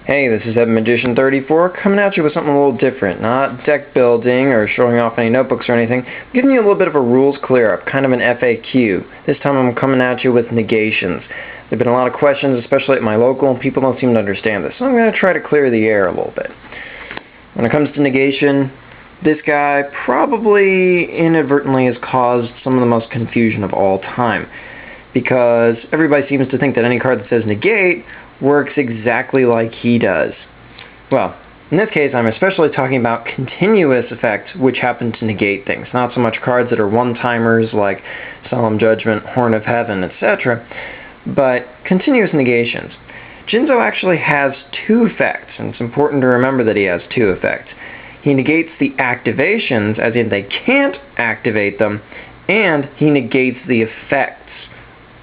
Hey, this is Magician34 coming at you with something a little different. Not deck building or showing off any notebooks or anything. I'm giving you a little bit of a rules clear-up, kind of an FAQ. This time I'm coming at you with negations. There have been a lot of questions, especially at my local, and people don't seem to understand this. So I'm going to try to clear the air a little bit. When it comes to negation, this guy probably inadvertently has caused some of the most confusion of all time. Because everybody seems to think that any card that says negate works exactly like he does. Well, in this case, I'm especially talking about continuous effects which happen to negate things, not so much cards that are one-timers like Solemn Judgment, Horn of Heaven, etc., but continuous negations. YuGiOh actually has two effects, and it's important to remember that he has two effects. He negates the activations, as in they can't activate them, and he negates the effects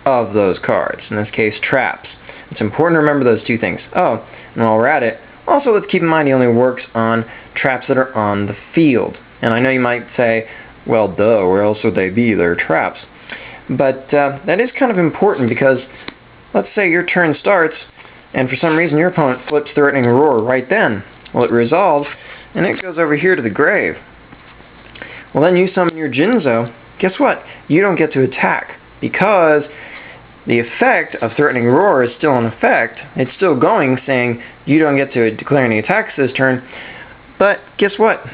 of those cards, in this case traps. It's important to remember those two things. Oh, and while we're at it, also let's keep in mind he only works on traps that are on the field. And I know you might say, well duh, where else would they be? They're traps. But that is kind of important because let's say your turn starts and for some reason your opponent flips Threatening Roar right then. Well, it resolves and it goes over here to the grave. Well, then you summon your YuGiOh. Guess what? You don't get to attack because the effect of Threatening Roar is still in effect. It's still going, saying you don't get to declare any attacks this turn. But guess what?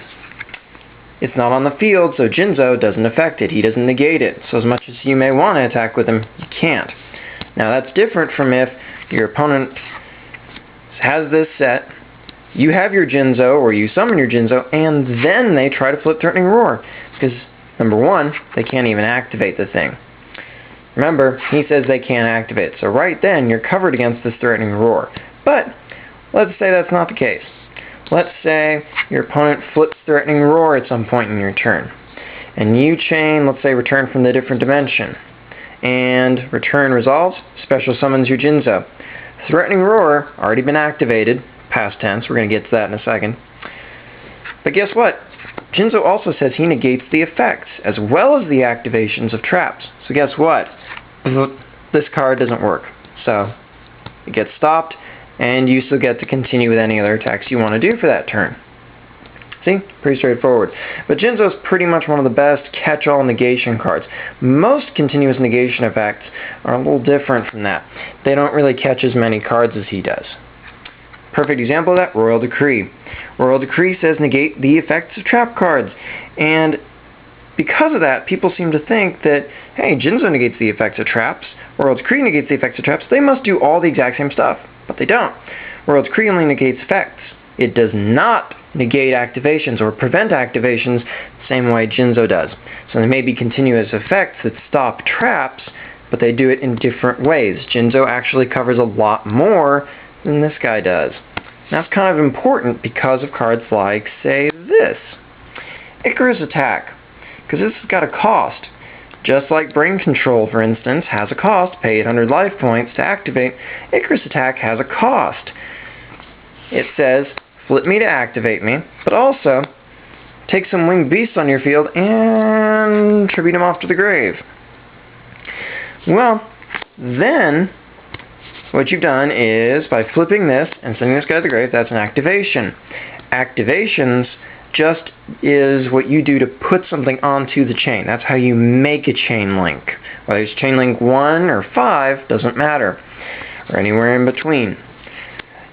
It's not on the field, so YuGiOh doesn't affect it. He doesn't negate it. So as much as you may want to attack with him, you can't. Now that's different from if your opponent has this set, you have your YuGiOh, or you summon your YuGiOh, and then they try to flip Threatening Roar. Because, number one, they can't even activate the thing. Remember, he says they can't activate it, so right then you're covered against this Threatening Roar. But let's say that's not the case. Let's say your opponent flips Threatening Roar at some point in your turn. And you chain, let's say, Return from the Different Dimension. And Return resolves, special summons your YuGiOh. Threatening Roar, already been activated, past tense, we're going to get to that in a second. But guess what? YuGiOh also says he negates the effects, as well as the activations of traps. So guess what? This card doesn't work. So it gets stopped, and you still get to continue with any other attacks you want to do for that turn. See? Pretty straightforward. But YuGiOh is pretty much one of the best catch-all negation cards. Most continuous negation effects are a little different from that. They don't really catch as many cards as he does. Perfect example of that, Royal Decree. Royal Decree says negate the effects of trap cards. And because of that, people seem to think that, hey, YuGiOh negates the effects of traps, Royal Decree negates the effects of traps, they must do all the exact same stuff. But they don't. Royal Decree only negates effects. It does not negate activations or prevent activations the same way YuGiOh does. So there may be continuous effects that stop traps, but they do it in different ways. YuGiOh actually covers a lot more than this guy does. That's kind of important because of cards like, say, this. Icarus Attack. Because this has got a cost. Just like Brain Control, for instance, has a cost, pay 800 life points to activate. Icarus Attack has a cost. It says, flip me to activate me, but also take some winged beasts on your field and tribute them off to the grave. Well, then what you've done is, by flipping this and sending this guy to the grave, that's an activation. Activations just is what you do to put something onto the chain. That's how you make a chain link. Whether it's chain link 1 or 5, doesn't matter. Or anywhere in between.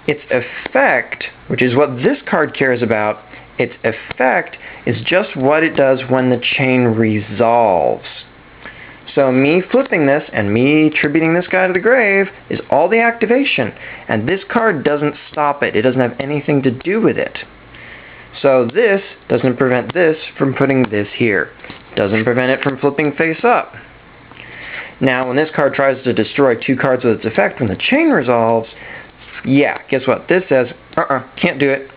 Its effect, which is what this card cares about, its effect is just what it does when the chain resolves. So me flipping this and me tributing this guy to the grave is all the activation. And this card doesn't stop it. It doesn't have anything to do with it. So this doesn't prevent this from putting this here. Doesn't prevent it from flipping face up. Now, when this card tries to destroy two cards with its effect when the chain resolves, yeah, guess what? This says, can't do it.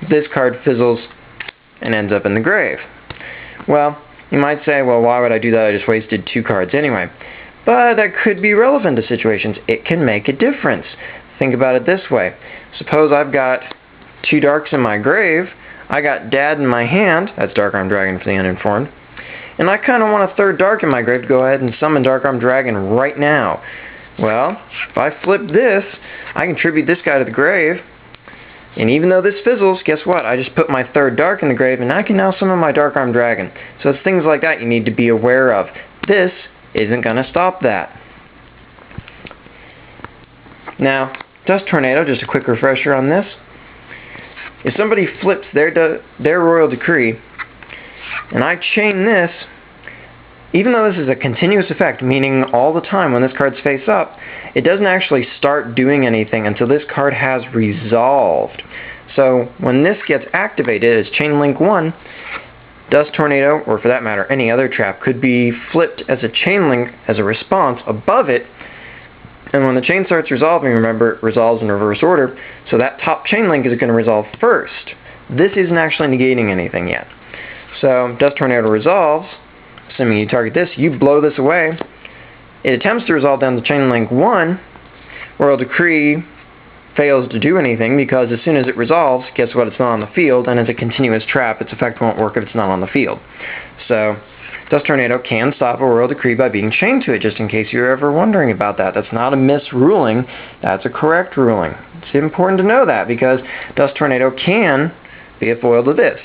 This card fizzles and ends up in the grave. Well, you might say, well, why would I do that? I just wasted two cards anyway. But that could be relevant to situations. It can make a difference. Think about it this way. Suppose I've got two darks in my grave. I got Dad in my hand. That's Dark Armed Dragon for the uninformed. And I kind of want a third dark in my grave to go ahead and summon Dark Armed Dragon right now. Well, if I flip this, I can tribute this guy to the grave, And even though this fizzles, guess what? I just put my third dark in the grave, and I can now summon my Dark Armed Dragon. So it's things like that you need to be aware of. This isn't going to stop that. Now, Dust Tornado, just a quick refresher on this. If somebody flips their Royal Decree, and I chain this, even though this is a continuous effect, meaning all the time when this card's face up, it doesn't actually start doing anything until this card has resolved. So when this gets activated as Chain Link 1, Dust Tornado, or for that matter any other trap, could be flipped as a Chain Link as a response above it, and when the chain starts resolving, remember it resolves in reverse order, so that top Chain Link is going to resolve first. This isn't actually negating anything yet. So Dust Tornado resolves, assuming you target this, you blow this away. It attempts to resolve down to Chain Link 1. Royal Decree fails to do anything because as soon as it resolves, guess what, it's not on the field, and as a continuous trap, its effect won't work if it's not on the field. So Dust Tornado can stop a Royal Decree by being chained to it, just in case you're ever wondering about that. That's not a misruling, that's a correct ruling. It's important to know that because Dust Tornado can be a foil to this.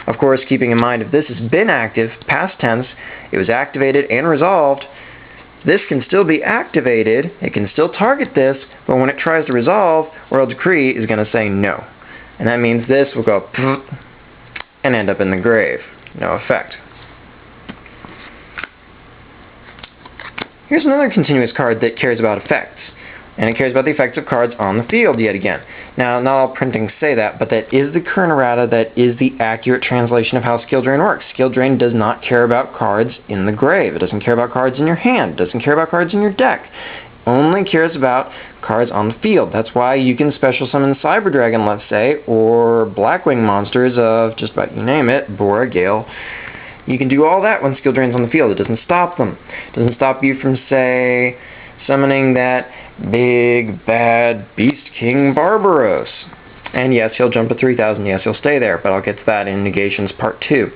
Of course, keeping in mind if this has been active, past tense, it was activated and resolved, this can still be activated, it can still target this, but when it tries to resolve, Royal Decree is going to say no. And that means this will go and end up in the grave. No effect. Here's another continuous card that cares about effects. And it cares about the effects of cards on the field yet again. Now, not all printings say that, but that is the current errata, that is the accurate translation of how Skill Drain works. Skill Drain does not care about cards in the grave. It doesn't care about cards in your hand. It doesn't care about cards in your deck. It only cares about cards on the field. That's why you can special summon Cyber Dragon, let's say, or Blackwing monsters of just about you name it, Bora, Gale. You can do all that when Skill Drain's on the field. It doesn't stop them. It doesn't stop you from, say, summoning that big bad Beast King Barbaros. And yes, he'll jump to 3,000. Yes, he'll stay there, but I'll get to that in Negations Part 2.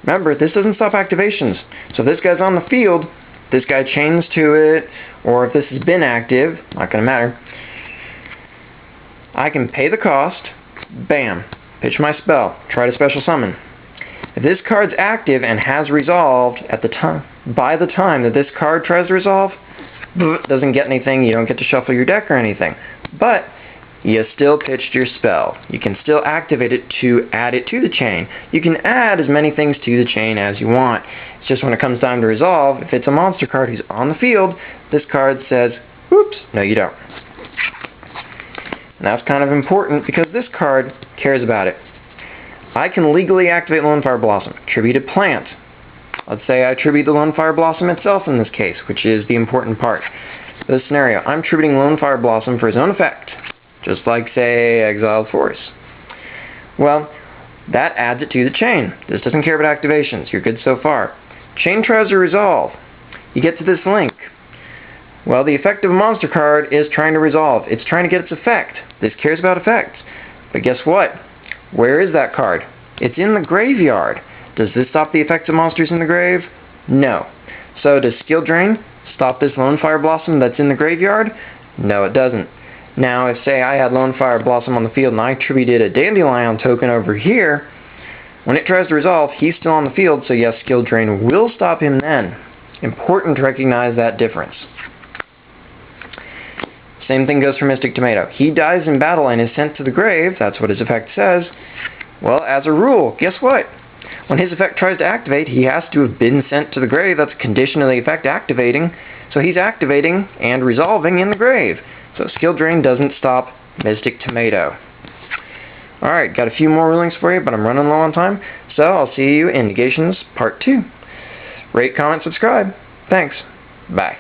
Remember, this doesn't stop activations. So if this guy's on the field, this guy chains to it, or if this has been active, not going to matter, I can pay the cost, bam, pitch my spell, try to special summon. If this card's active and has resolved at the time, by the time that this card tries to resolve, doesn't get anything, you don't get to shuffle your deck or anything. But you still pitched your spell. You can still activate it to add it to the chain. You can add as many things to the chain as you want. It's just when it comes time to resolve, if it's a monster card who's on the field, this card says, whoops, no you don't. And that's kind of important because this card cares about it. I can legally activate Lone Fire Blossom, attributed plant. Let's say I attribute the Lone Fire Blossom itself in this case, which is the important part. For this scenario, I'm attributing Lone Fire Blossom for his own effect, just like, say, Exiled Force. Well, that adds it to the chain. This doesn't care about activations. You're good so far. Chain tries to resolve. You get to this link. Well, the effect of a monster card is trying to resolve. It's trying to get its effect. This cares about effects. But guess what? Where is that card? It's in the graveyard. Does this stop the effects of monsters in the grave? No. So does Skill Drain stop this Lone Fire Blossom that's in the graveyard? No, it doesn't. Now, if, say, I had Lone Fire Blossom on the field and I attributed a Dandelion token over here, when it tries to resolve, he's still on the field, so yes, Skill Drain will stop him then. Important to recognize that difference. Same thing goes for Mystic Tomato. He dies in battle and is sent to the grave, that's what his effect says. Well, as a rule, guess what? When his effect tries to activate, he has to have been sent to the grave. That's a condition of the effect activating. So he's activating and resolving in the grave. So Skill Drain doesn't stop Mystic Tomato. Alright, got a few more rulings for you, but I'm running low on time. So I'll see you in Negations Part 2. Rate, comment, subscribe. Thanks. Bye.